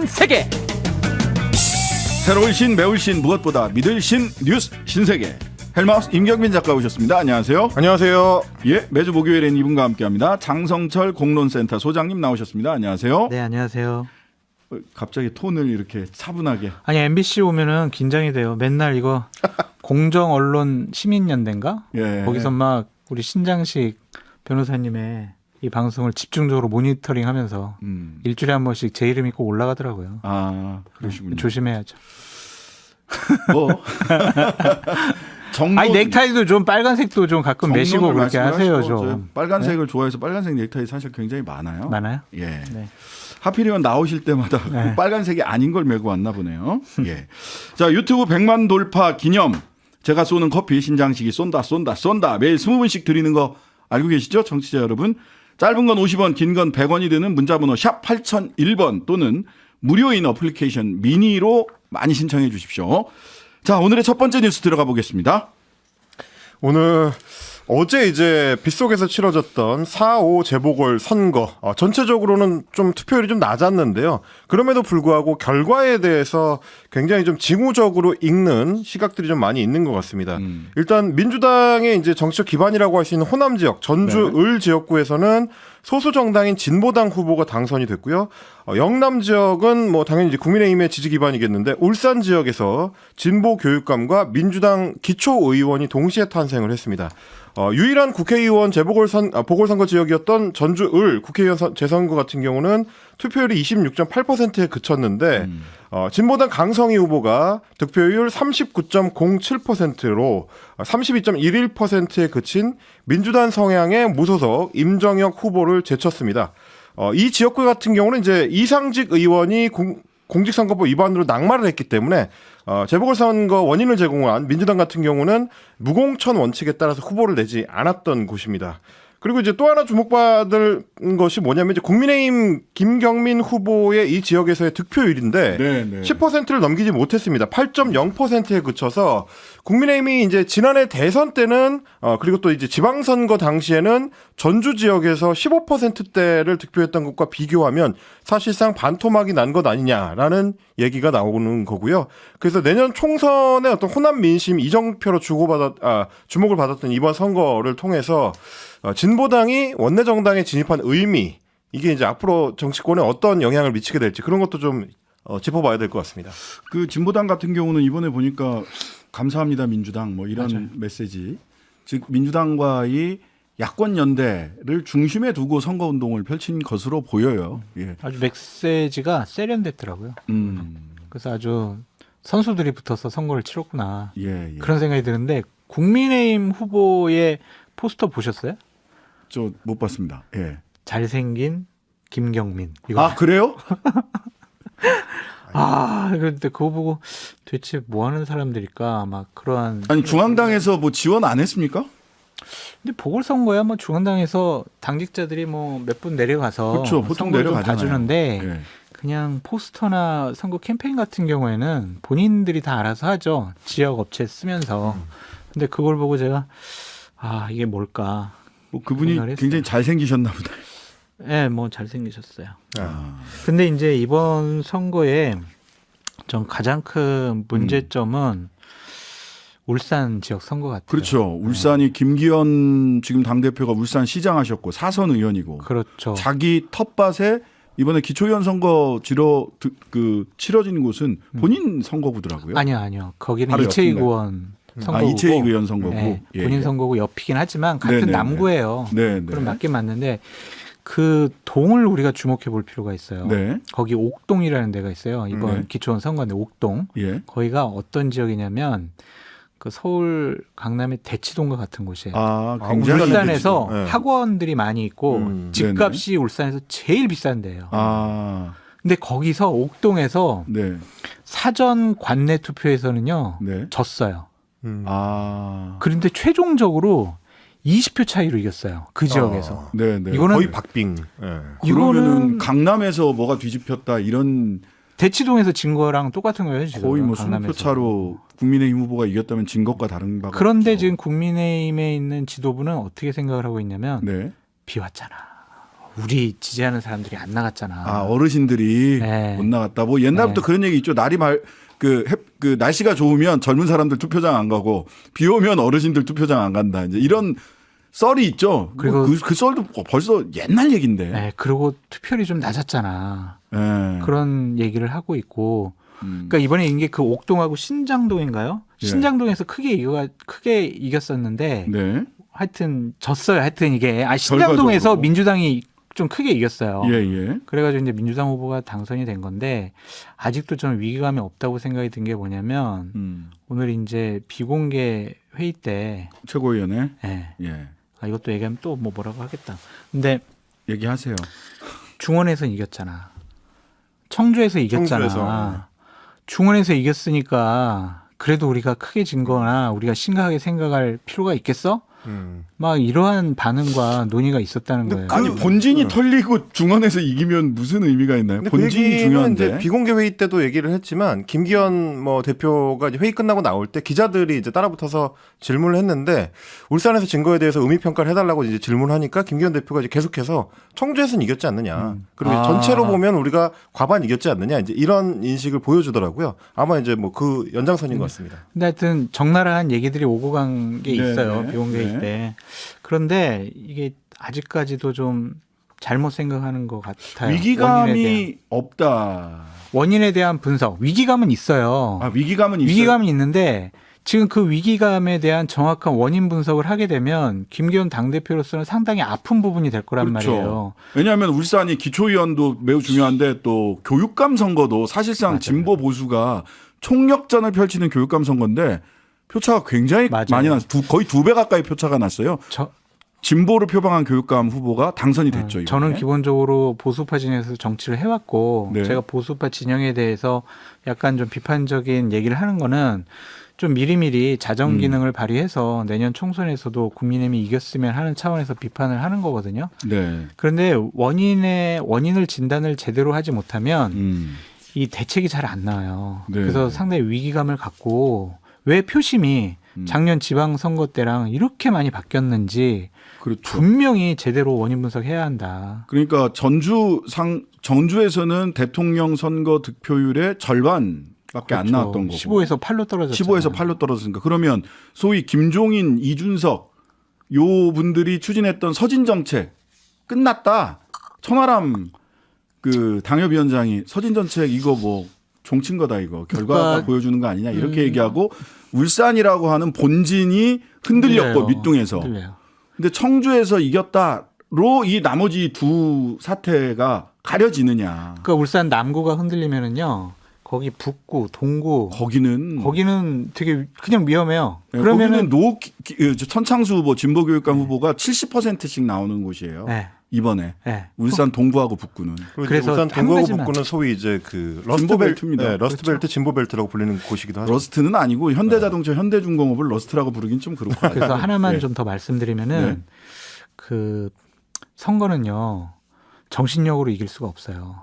신세계. 새로운 신, 매울 신, 무엇보다 믿을 신, 뉴스 신세계. 헬마우스 임경빈 작가 오셨습니다. 안녕하세요. 안녕하세요. 예, 매주 목요일엔 이분과 함께합니다. 장성철 공론센터 소장님 나오셨습니다. 안녕하세요. 네, 안녕하세요. 갑자기 톤을 이렇게 차분하게. 아니 MBC 오면은 긴장이 돼요. 맨날 이거 공정 언론 시민연대인가? 예. 거기서 막 우리 신장식 변호사님의 이 방송을 집중적으로 모니터링하면서 일주일에 한 번씩 제 이름이 꼭 올라가더라고요. 아, 그러시군요. 조심해야죠. 뭐 정론, 아니 넥타이도 좀 빨간색도 좀 가끔 매시고 그렇게 하세요 좀. 빨간색을 좋아해서 빨간색 넥타이 사실 굉장히 많아요. 많아요? 예. 네. 하필이면 나오실 때마다 네. 빨간색이 아닌 걸 메고 왔나 보네요. 예. 자, 유튜브 100만 돌파 기념 제가 쏘는 커피 신장식이 쏜다 매일 20분씩 드리는 거 알고 계시죠? 청취자 여러분. 짧은 건 50원, 긴 건 100원이 되는 문자번호 샵 8001번 또는 무료인 어플리케이션 미니로 많이 신청해 주십시오. 자, 오늘의 첫 번째 뉴스 들어가 보겠습니다. 오늘 어제 이제 빗속에서 치러졌던 4.5 재보궐 선거 전체적으로는 좀 투표율이 좀 낮았는데요. 그럼에도 불구하고 결과에 대해서 굉장히 좀 징후적으로 읽는 시각들이 좀 많이 있는 것 같습니다. 일단 민주당의 이제 정치적 기반이라고 할 수 있는 호남 지역 전주 을 지역구에서는 소수 정당인 진보당 후보가 당선이 됐고요. 영남 지역은 뭐 당연히 이제 국민의힘의 지지 기반이겠는데 울산 지역에서 진보 교육감과 민주당 기초의원이 동시에 탄생을 했습니다. 유일한 국회의원 보궐선거 지역이었던 전주 을 국회의원 재선거 같은 경우는 투표율이 26.8%에 그쳤는데 진보당 강성희 후보가 득표율 39.07%로 32.11%에 그친 민주당 성향의 무소속 임정혁 후보를 제쳤습니다. 이 지역구 같은 경우는 이제 이상직 의원이 공직선거법 위반으로 낙마를 했기 때문에 재보궐선거 원인을 제공한 민주당 같은 경우는 무공천 원칙에 따라서 후보를 내지 않았던 곳입니다. 그리고 이제 또 하나 주목받을 것이 뭐냐면 이제 국민의힘 김경민 후보의 이 지역에서의 득표율인데 10%를 넘기지 못했습니다. 8.0%에 그쳐서 국민의힘이 이제 지난해 대선 때는 그리고 또 이제 지방선거 당시에는 전주 지역에서 15%대를 득표했던 것과 비교하면 사실상 반토막이 난 것 아니냐라는 얘기가 나오는 거고요. 그래서 내년 총선의 어떤 호남 민심 이정표로 주목을 받았던 이번 선거를 통해서 진보당이 원내 정당에 진입한 의미, 이게 이제 앞으로 정치권에 어떤 영향을 미치게 될지 그런 것도 좀 짚어봐야 될 것 같습니다. 그 진보당 같은 경우는 이번에 보니까 감사합니다 민주당 뭐 이런 맞아요. 메시지, 즉 민주당과의 야권 연대를 중심에 두고 선거 운동을 펼친 것으로 보여요. 예. 아주 메시지가 세련됐더라고요. 그래서 아주 선수들이 붙어서 선거를 치렀구나. 예. 그런 생각이 드는데 국민의힘 후보의 포스터 보셨어요? 저 못 봤습니다. 예. 잘생긴 김경민. 이거. 아, 그래요? 근데 그거 보고 도대체 뭐 하는 사람들일까? 막 그러한. 아니, 중앙당에서 뭐 지원 안 했습니까? 근데 보궐선거야 뭐 중앙당에서 당직자들이 뭐 몇 분 내려가서 그렇죠. 보통 내려가잖아요. 봐주는데 예. 그냥 포스터나 선거 캠페인 같은 경우에는 본인들이 다 알아서 하죠. 지역 업체 쓰면서. 근데 그걸 보고 제가 이게 뭘까? 뭐 그분이 생각을 했어요. 굉장히 잘생기셨나 보다. 네, 뭐 잘생기셨어요. 근데 이제 이번 선거에 전 가장 큰 문제점은 울산 지역 선거 같아요. 그렇죠. 울산이 김기현 지금 당대표가 울산 시장 하셨고 사선 의원이고. 그렇죠. 자기 텃밭에 이번에 기초의원 선거 치러진 곳은 본인 선거구더라고요. 아니요. 거기는 바로 이채익 옆인가요? 의원 선거고. 이채익 의원 선거구. 네, 예, 본인 예. 선거구 옆이긴 하지만 같은 네네네. 남구예요. 네, 그럼 네. 맞긴 맞는데 그 동을 우리가 주목해 볼 필요가 있어요. 네. 거기 옥동이라는 데가 있어요. 이번 네. 기초원 선거인데 옥동. 예. 거기가 어떤 지역이냐면 그 서울 강남의 대치동과 같은 곳이에요. 굉장히 울산에서 네. 학원들이 많이 있고 집값이 울산에서 제일 비싼 데예요. 근데 거기서 옥동에서 네. 사전 관내 투표에서는요 네. 졌어요. 그런데 그런데 최종적으로 20표 차이로 이겼어요. 그 지역에서. 네, 네. 이거는 거의 박빙. 그러면은 강남에서 뭐가 뒤집혔다 이런 대치동에서 진 거랑 똑같은 거예요. 지금 거의 뭐 강남에서. 20표 차로 국민의힘 후보가 이겼다면 진 것과 다른 바가 그런데 없죠. 지금 국민의힘에 있는 지도부는 어떻게 생각을 하고 있냐면 네. 비 왔잖아. 우리 지지하는 사람들이 안 나갔잖아. 아, 어르신들이 네. 못 나갔다. 뭐 옛날부터 네. 그런 얘기 있죠. 그 날씨가 좋으면 젊은 사람들 투표장 안 가고 비 오면 어르신들 투표장 안 간다. 이제 이런 썰이 있죠. 그리고 그 썰도 벌써 옛날 얘기인데. 네, 그리고 투표율이 좀 낮았잖아. 네. 그런 얘기를 하고 있고. 그러니까 이번에 이게 그 옥동하고 신장동인가요? 예. 신장동에서 크게 이겼었는데 네. 하여튼 졌어요. 하여튼 이게 신장동에서 결과적으로. 민주당이 좀 크게 이겼어요. 예, 예. 그래가지고 이제 민주당 후보가 당선이 된 건데 아직도 좀 위기감이 없다고 생각이 든 게 뭐냐면 오늘 이제 비공개 회의 때 최고위원회. 예. 예. 아, 이것도 얘기하면 또 뭐 뭐라고 하겠다. 근데 얘기하세요. 중원에서 이겼잖아. 청주에서 이겼잖아. 청주에서. 중원에서 이겼으니까 그래도 우리가 크게 진 거나 우리가 심각하게 생각할 필요가 있겠어? 막 이러한 반응과 논의가 있었다는 거예요. 아니 본진이 털리고 중원에서 이기면 무슨 의미가 있나요? 근데 본진이 그 얘기는 중요한데. 이제 비공개 회의 때도 얘기를 했지만 김기현 뭐 대표가 이제 회의 끝나고 나올 때 기자들이 이제 따라붙어서 질문을 했는데 울산에서 진 거에 대해서 의미 평가를 해달라고 이제 질문하니까 김기현 대표가 이제 계속해서 청주에서는 이겼지 않느냐. 그리고 아. 전체로 보면 우리가 과반 이겼지 않느냐. 이제 이런 인식을 보여주더라고요. 아마 이제 뭐 그 연장선인 것 같습니다. 근데 하여튼 적나라한 얘기들이 오고 간 게 네, 있어요. 네, 비공개 회의 네. 때. 그런데 이게 아직까지도 좀 잘못 생각하는 것 같아요. 위기감이 없다. 원인에 대한 분석. 위기감은 있어요. 아, 위기감은 있어요. 위기감은 있는데 지금 그 위기감에 대한 정확한 원인 분석을 하게 되면 김기현 당대표로서는 상당히 아픈 부분이 될 거란 그렇죠. 말이에요. 왜냐하면 울산이 기초의원도 매우 중요한데 또 교육감 선거도 사실상 맞아요. 진보 보수가 총력전을 펼치는 교육감 선거인데 표차가 굉장히 맞아요. 많이 났어요. 거의 2배 가까이 표차가 났어요. 진보를 표방한 교육감 후보가 당선이 됐죠. 저는 이번에. 기본적으로 보수파 진영에서 정치를 해왔고 네. 제가 보수파 진영에 대해서 약간 좀 비판적인 얘기를 하는 거는 좀 미리미리 자정 기능을 발휘해서 내년 총선에서도 국민의힘이 이겼으면 하는 차원에서 비판을 하는 거거든요. 네. 그런데 원인을 진단을 제대로 하지 못하면 이 대책이 잘 안 나와요. 네. 그래서 상당히 위기감을 갖고 왜 표심이 작년 지방선거 때랑 이렇게 많이 바뀌었는지 그렇죠. 분명히 제대로 원인 분석해야 한다. 그러니까 전주에서는 대통령 선거 득표율의 절반밖에 안 나왔던 거고. 15에서 8로 떨어졌죠. 15에서 8로 떨어졌으니까 그러면 소위 김종인, 이준석 요 분들이 추진했던 서진 정책 끝났다. 천하람 그 당협위원장이 서진 정책 이거 뭐 종친 거다 이거 결과가 그러니까 보여주는 거 아니냐 이렇게 얘기하고 울산이라고 하는 본진이 흔들렸고 밑둥에서. 흔들려요. 근데 청주에서 이겼다로 이 나머지 두 사태가 가려지느냐. 그러니까 울산 남구가 흔들리면은요. 거기 북구, 동구 거기는 되게 그냥 위험해요. 네, 그러면은 거기는 천창수 후보 진보교육감 후보가 70%씩 나오는 곳이에요. 네. 이번에 네. 울산 동구하고 북구는. 그리고 그래서 울산 한 동구하고 가지만. 북구는 소위 이제 그 진보벨트입니다. 네, 러스트벨트, 진보벨트라고 불리는 곳이기도 하죠. 러스트는 아니고 현대자동차, 현대중공업을 러스트라고 부르긴 좀 그렇고. 그래서 하나만 네. 좀 더 말씀드리면은 그 선거는요. 정신력으로 이길 수가 없어요.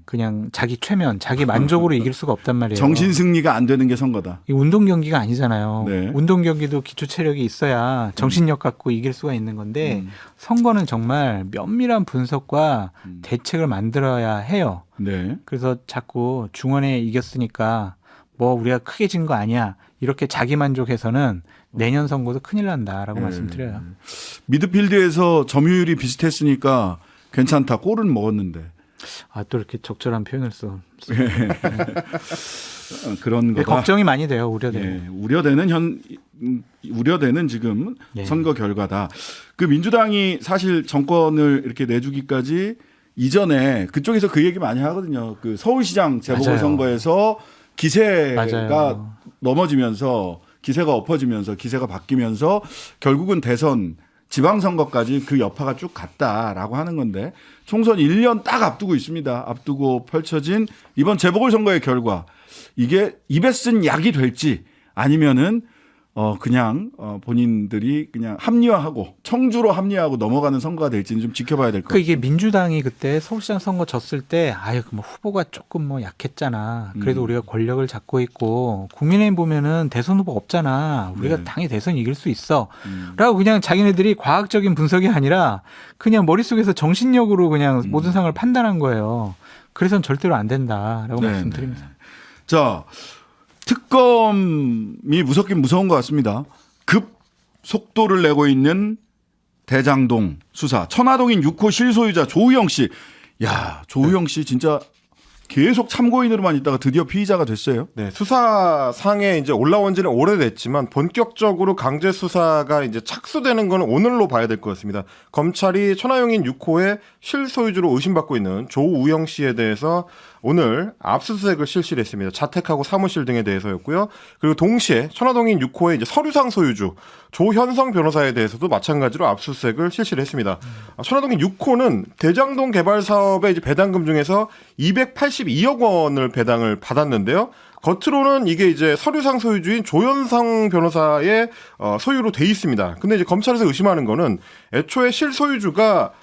그냥 자기 최면, 자기 만족으로 이길 수가 없단 말이에요. 정신 승리가 안 되는 게 선거다. 이 운동 경기가 아니잖아요. 네. 운동 경기도 기초 체력이 있어야 정신력 갖고 이길 수가 있는 건데 선거는 정말 면밀한 분석과 대책을 만들어야 해요. 네. 그래서 자꾸 중원에 이겼으니까 뭐 우리가 크게 진 거 아니야. 이렇게 자기 만족해서는 내년 선거도 큰일 난다라고 말씀드려요. 미드필드에서 점유율이 비슷했으니까 괜찮다. 골은 먹었는데. 아, 또 이렇게 적절한 표현을 써. 그런 거다. 걱정이 많이 돼요. 우려돼요. 예, 우려되는 지금 예. 선거 결과다. 그 민주당이 사실 정권을 이렇게 내주기까지 이전에 그쪽에서 그 얘기 많이 하거든요. 그 서울시장 재보궐선거에서 기세가 맞아요. 넘어지면서 기세가 엎어지면서 기세가 바뀌면서 결국은 대선 지방선거까지 그 여파가 쭉 갔다라고 하는 건데 총선 1년 딱 앞두고 있습니다. 앞두고 펼쳐진 이번 재보궐선거의 결과 이게 입에 쓴 약이 될지 아니면은 그냥 본인들이 그냥 합리화하고 청주로 합리화하고 넘어가는 선거가 될지는 좀 지켜봐야 될 것 같아요. 이게 민주당이 그때 서울시장 선거 졌을 때 뭐 후보가 조금 뭐 약했잖아. 그래도 우리가 권력을 잡고 있고 국민의힘 보면은 대선 후보 없잖아. 우리가 네. 당연히 대선 이길 수 있어. 라고 그냥 자기네들이 과학적인 분석이 아니라 그냥 머릿속에서 정신력으로 그냥 모든 상황을 판단한 거예요. 그래서는 절대로 안 된다라고 네, 말씀드립니다. 네. 자, 특검이 무섭긴 무서운 것 같습니다. 급 속도를 내고 있는 대장동 수사. 천화동인 6호 실소유자 조우영 씨. 야, 조우영 씨 진짜 계속 참고인으로만 있다가 드디어 피의자가 됐어요. 네, 수사상에 이제 올라온 지는 오래됐지만 본격적으로 강제 수사가 이제 착수되는 건 오늘로 봐야 될 것 같습니다. 검찰이 천화용인 6호의 실소유주로 의심받고 있는 조우영 씨에 대해서 오늘 압수수색을 실시를 했습니다. 자택하고 사무실 등에 대해서였고요. 그리고 동시에 천화동인 6호의 이제 서류상 소유주 조현성 변호사에 대해서도 마찬가지로 압수수색을 실시를 했습니다. 천화동인 6호는 대장동 개발 사업의 이제 배당금 중에서 282억 원을 배당을 받았는데요. 겉으로는 이게 이제 서류상 소유주인 조현성 변호사의 소유로 돼 있습니다. 근데 이제 검찰에서 의심하는 거는 애초에 실소유주가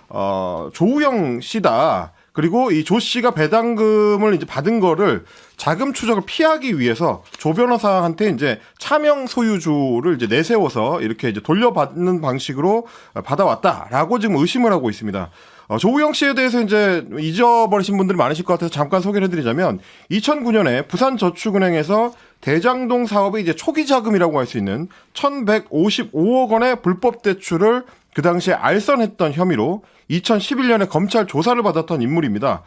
조우영 씨다. 그리고 이 조 씨가 배당금을 이제 받은 거를 자금 추적을 피하기 위해서 조 변호사한테 이제 차명 소유주를 이제 내세워서 이렇게 이제 돌려받는 방식으로 받아왔다라고 지금 의심을 하고 있습니다. 조우영 씨에 대해서 이제 잊어버리신 분들이 많으실 것 같아서 잠깐 소개를 해드리자면 2009년에 부산저축은행에서 대장동 사업의 이제 초기 자금이라고 할 수 있는 1,155억 원의 불법 대출을 그 당시에 알선했던 혐의로 2011년에 검찰 조사를 받았던 인물입니다.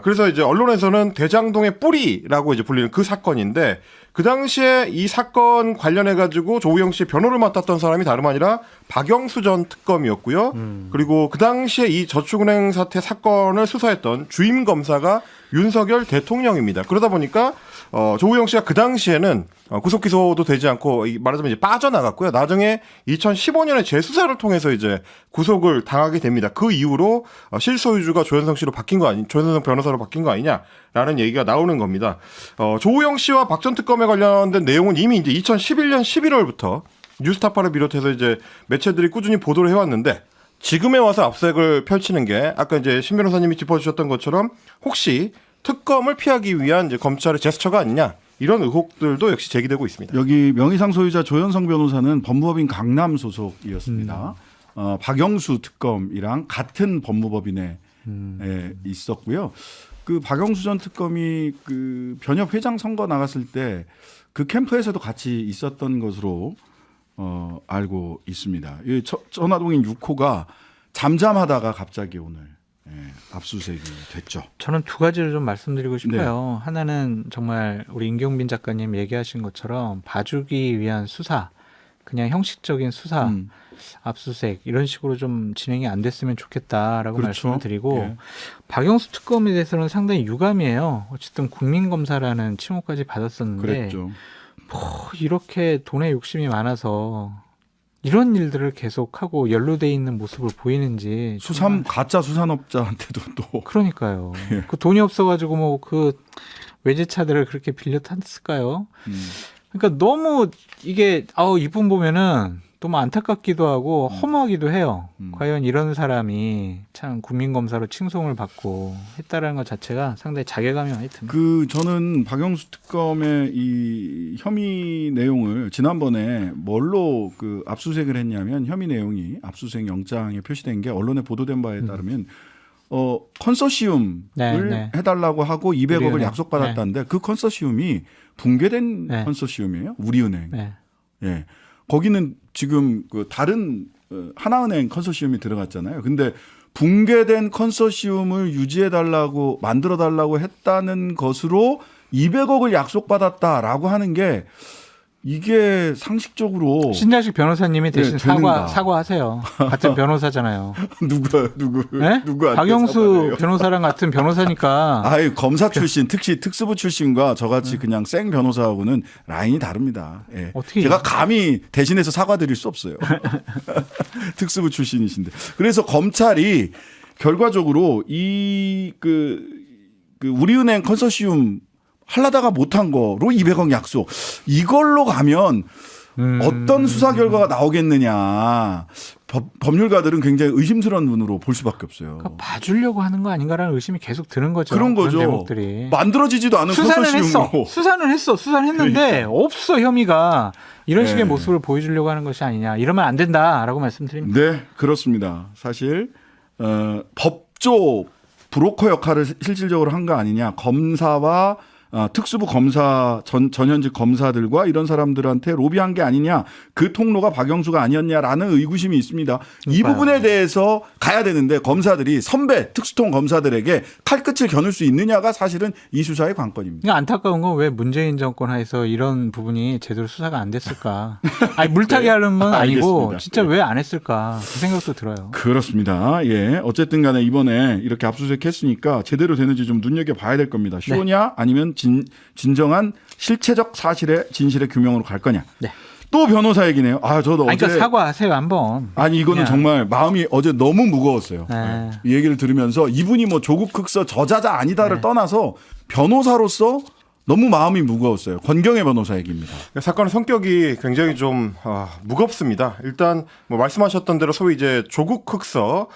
그래서 이제 언론에서는 대장동의 뿌리라고 이제 불리는 그 사건인데 그 당시에 이 사건 관련해 가지고 조우영 씨 변호를 맡았던 사람이 다름 아니라 박영수 전 특검이었고요. 그리고 그 당시에 이 저축은행 사태 사건을 수사했던 주임 검사가 윤석열 대통령입니다. 그러다 보니까 조우영 씨가 그 당시에는 구속 기소도 되지 않고 말하자면 이제 빠져나갔고요. 나중에 2015년에 재수사를 통해서 이제 구속을 당하게 됩니다. 그 이후로 실소유주가 조현성 씨로 바뀐 거 조현성 변호사로 바뀐 거 아니냐라는 얘기가 나오는 겁니다. 조우영 씨와 박 전 특검에 관련된 내용은 이미 이제 2011년 11월부터 뉴스타파를 비롯해서 이제 매체들이 꾸준히 보도를 해왔는데 지금에 와서 압수색을 펼치는 게 아까 이제 신 변호사님이 짚어주셨던 것처럼 혹시 특검을 피하기 위한 이제 검찰의 제스처가 아니냐 이런 의혹들도 역시 제기되고 있습니다. 여기 명의상 소유자 조현성 변호사는 법무법인 강남 소속이었습니다. 박영수 특검이랑 같은 법무법인에 있었고요. 그 박영수 전 특검이 그 변협 회장 선거 나갔을 때 그 캠프에서도 같이 있었던 것으로 알고 있습니다. 이 천화동인 6호가 잠잠하다가 갑자기 오늘 압수수색이 됐죠. 저는 두 가지를 좀 말씀드리고 싶어요. 하나는 정말 우리 임경빈 작가님 얘기하신 것처럼 봐주기 위한 수사, 그냥 형식적인 수사, 압수수색 이런 식으로 좀 진행이 안 됐으면 좋겠다라고 그렇죠. 말씀을 드리고 예. 박영수 특검에 대해서는 상당히 유감이에요. 어쨌든 국민검사라는 칭호까지 받았었는데 그랬죠. 뭐 이렇게 돈에 욕심이 많아서 이런 일들을 계속하고 연루돼 있는 모습을 보이는지 가짜 수산업자한테도 또 그러니까요. 그 돈이 없어가지고 뭐 그 외제차들을 그렇게 빌려 탔을까요? 그러니까 너무 이게 이분 보면은 너무 안타깝기도 하고 허무하기도 해요. 과연 이런 사람이 참 국민검사로 칭송을 받고 했다라는 것 자체가 상당히 자괴감이 많이 듭니다. 저는 박영수 특검의 이 혐의 내용을 지난번에 뭘로 그 압수수색을 했냐면 혐의 내용이 압수수색 영장에 표시된 게 언론에 보도된 바에 따르면 컨소시움을 해달라고 하고 200억을 우리은행. 약속받았다는데 그 컨소시움이 붕괴된 컨소시움이에요. 우리은행. 예. 거기는 지금 그 다른 하나은행 컨소시움이 들어갔잖아요. 근데 붕괴된 컨소시움을 유지해달라고 만들어달라고 했다는 것으로 200억을 약속받았다라고 하는 게 이게 상식적으로 신장식 변호사님이 대신 되는가. 사과하세요. 같은 변호사잖아요. 누구 네? 박영수 변호사랑 같은 변호사니까. 검사 출신, 특수부 출신과 저같이 그냥 생 변호사하고는 라인이 다릅니다. 예. 어떻게 제가 감히 대신해서 사과드릴 수 없어요. 특수부 출신이신데. 그래서 검찰이 결과적으로 우리은행 컨소시움 하려다가 못한 거로 200억 약속. 이걸로 가면 어떤 수사 결과가 나오겠느냐. 법률가들은 굉장히 의심스러운 눈으로 볼 수밖에 없어요. 그러니까 봐주려고 하는 거 아닌가라는 의심이 계속 드는 거죠. 그런 거죠. 대목들이. 만들어지지도 않은 수사는 컨소시움으로. 했어. 수사는 했는데 그러니까. 없어 혐의가 이런 식의 네. 모습을 보여주려고 하는 것이 아니냐. 이러면 안 된다라고 말씀드립니다. 네, 그렇습니다. 사실 법조 브로커 역할을 실질적으로 한 거 아니냐. 검사와 특수부 검사 전현직 검사들과 이런 사람들한테 로비한 게 아니냐. 그 통로가 박영수가 아니었냐라는 의구심이 있습니다. 이 부분에 대해서 가야 되는데 검사들이 선배 특수통 검사들에게 칼끝을 겨눌 수 있느냐가 사실은 이 수사의 관건입니다. 그러니까 안타까운 건 왜 문재인 정권 하에서 이런 부분이 제대로 수사가 안 됐을까. 아니 물타기 네. 하는 건 아니고 알겠습니다. 진짜 왜 안 했을까. 그 생각도 들어요. 그렇습니다. 예. 어쨌든 간에 이번에 이렇게 압수수색 했으니까 제대로 되는지 좀 눈여겨봐야 될 겁니다. 쇼냐 아니면 진정한 실체적 사실의 진실의 규명으로 갈 거냐. 네. 또 변호사 얘기네요. 저도 그러니까 어제 사과하세요 한번. 아니 이거는 그냥. 정말 마음이 어제 너무 무거웠어요. 네. 이 얘기를 들으면서 이분이 뭐 조국 흑서 저자자 아니다를 네. 떠나서 변호사로서 너무 마음이 무거웠어요. 권경의 변호사 얘기입니다. 사건의 성격이 굉장히 좀 무겁습니다. 일단 뭐 말씀하셨던 대로 소위 이제 조국 흑서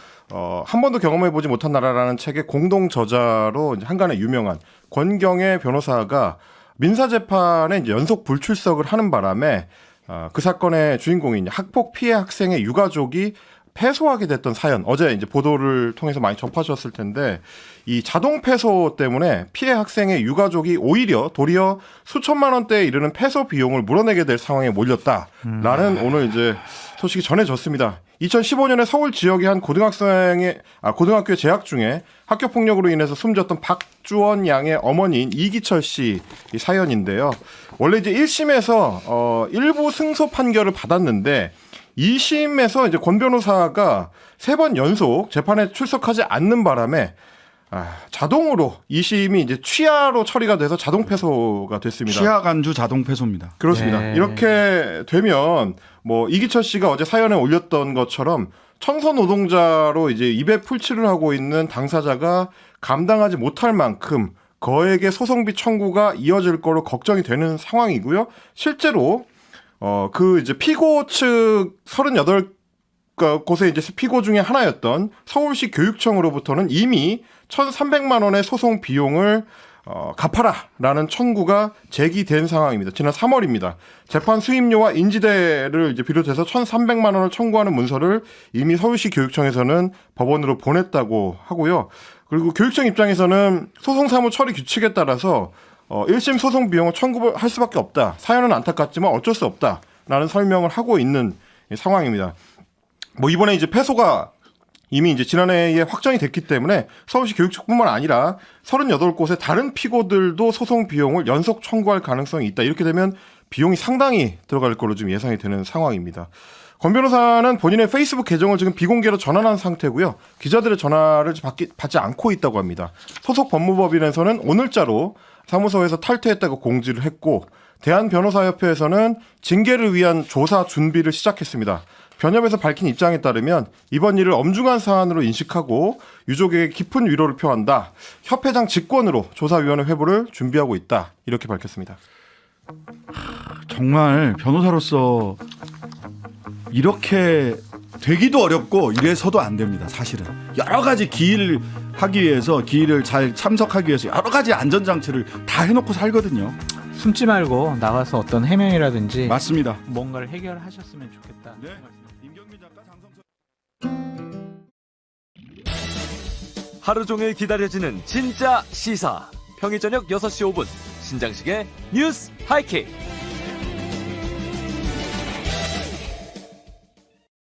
한 번도 경험해보지 못한 나라라는 책의 공동 저자로 이제 한간에 유명한 권경의 변호사가 민사재판에 이제 연속 불출석을 하는 바람에 그 사건의 주인공인 학폭 피해 학생의 유가족이 패소하게 됐던 사연, 어제 이제 보도를 통해서 많이 접하셨을 텐데 이 자동 패소 때문에 피해 학생의 유가족이 도리어 수천만 원대에 이르는 패소 비용을 물어내게 될 상황에 몰렸다라는 오늘 이제 소식이 전해졌습니다. 2015년에 서울 지역의 한 고등학교에 재학 중에 학교 폭력으로 인해서 숨졌던 박주원 양의 어머니인 이기철 씨 이 사연인데요. 원래 이제 1심에서 일부 승소 판결을 받았는데 2심에서 이제 권 변호사가 3번 연속 재판에 출석하지 않는 바람에 자동으로 2심이 이제 취하로 처리가 돼서 자동 패소가 됐습니다. 취하 간주 자동 패소입니다. 그렇습니다. 네. 이렇게 되면 뭐 이기철 씨가 어제 사연에 올렸던 것처럼 청소 노동자로 이제 입에 풀칠을 하고 있는 당사자가 감당하지 못할 만큼 거액의 소송비 청구가 이어질 거로 걱정이 되는 상황이고요. 실제로 그 이제 피고 측 38곳의 이제 피고 중에 하나였던 서울시 교육청으로부터는 이미 1,300만 원의 소송 비용을 갚아라라는 청구가 제기된 상황입니다. 지난 3월입니다. 재판 수임료와 인지대를 이제 비롯해서 1,300만 원을 청구하는 문서를 이미 서울시 교육청에서는 법원으로 보냈다고 하고요. 그리고 교육청 입장에서는 소송사무 처리 규칙에 따라서 1심 소송 비용을 청구할 수밖에 없다. 사연은 안타깝지만 어쩔 수 없다라는 설명을 하고 있는 상황입니다. 뭐 이번에 이제 패소가 이미 이제 지난해에 확정이 됐기 때문에 서울시 교육청뿐만 아니라 38곳의 다른 피고들도 소송 비용을 연속 청구할 가능성이 있다. 이렇게 되면 비용이 상당히 들어갈 걸로 좀 예상이 되는 상황입니다. 권 변호사는 본인의 페이스북 계정을 지금 비공개로 전환한 상태고요. 기자들의 전화를 받지 않고 있다고 합니다. 소속 법무법인에서는 오늘자로 사무소에서 탈퇴했다고 공지를 했고 대한변호사협회에서는 징계를 위한 조사 준비를 시작했습니다. 변협에서 밝힌 입장에 따르면 이번 일을 엄중한 사안으로 인식하고 유족에게 깊은 위로를 표한다. 협회장 직권으로 조사위원회 회부를 준비하고 있다. 이렇게 밝혔습니다. 정말 변호사로서 이렇게 되기도 어렵고 이래서도 안 됩니다. 사실은 여러 가지 기일을 잘 참석하기 위해서 여러 가지 안전장치를 다 해놓고 살거든요. 숨지 말고 나가서 어떤 해명이라든지 맞습니다. 뭔가를 해결하셨으면 좋겠다. 네. 임경민 작가 하루 종일 기다려지는 진짜 시사. 평일 저녁 6시 5분 신장식의 뉴스 하이킥.